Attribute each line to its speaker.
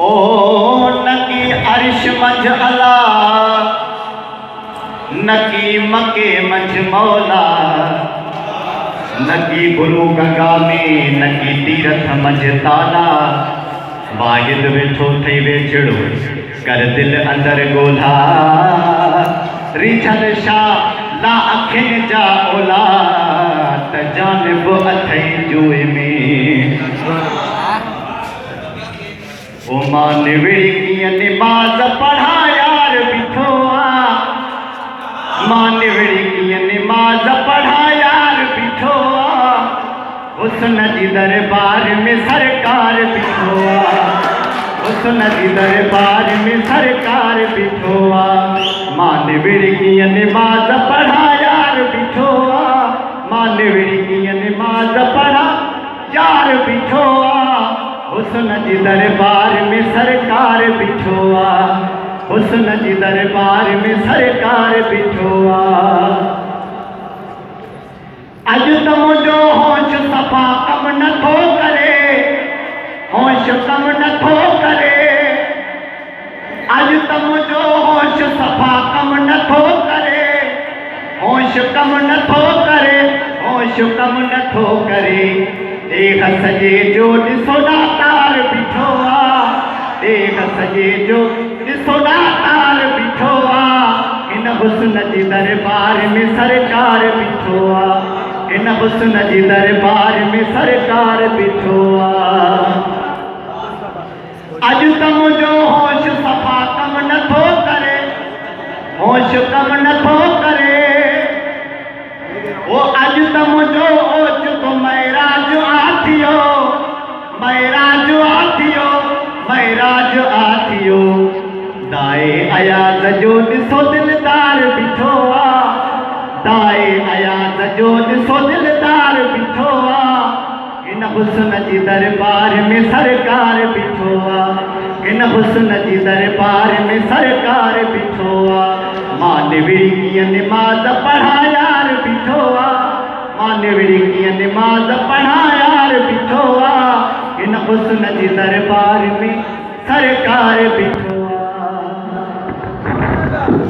Speaker 1: ओ नकी अर्श मंझ अला, नकी मके मंझ मौला, नकी गुरु गंगा में, नकी तीरथ मंझ ताला। वाहिद वेठो थई वेझड़ो कर दिल अंदर गोला, रिझल शाह ला अखिन जा ओला, त जानिब अथई जुए में। ओ मां निविड़ी कीअं निमाज़ पढ़ा यार बीठो आ, मां निविड़ी कीअं निमाज़ पढ़ा यार बीठो आ, हुस्न जी दरबार में सरकार बीठो आ, हुस्न जी दरबार में सरकार बीठो आ। मां निविड़ी कीअं निमाज़ पढ़ा यार बीठो आ, मां निविड़ी कीअं निमाज़ पढ़ा यार बीठो आ, हुस्न जी दरबार में सरकार बीठो आ, हुस्न जी दरबार में सरकार बीठो आ। अज त मुंहिंजो होश सफ़ा कम नथो करे, होश कम नथो करे, अज त मुंहिंजो होश सफ़ा कम नथो करे, होश कम नथो करे, होश कम नथो करे। देख सजे जो ॾिसो दातार बीठो आ, देख सजे जो ॾिसो दातार बीठो आ, इन हुस्न जी दरबार में सरकार बीठो आ, इन हुस्न जी दरबार में सरकार बीठो आ। अज त मुंहिंजो होश सफ़ा कम नथो करे, होश कम नथो करे, ओ अज त मुंहिंजो ओचितो महराज आथियो, महराज आथियो, महराज आथियो। दाए अयाज़ जो ॾिसो दिलदार बीठो आ, दाए अयाज़ जो ॾिसो दिलदार बीठो आ, इन हुस्न जी दरबार में सरकार बीठो आ, इन हुस्न जी दरबार में सरकार बीठो आ। मां निविड़ी कीअं निमाज़ पढ़ा यार बीठो आ, मां निविड़ी कीअं निमाज़ पढ़ा यार बीठो आ, इन हुस्न जी दरबार में सरकार बीठो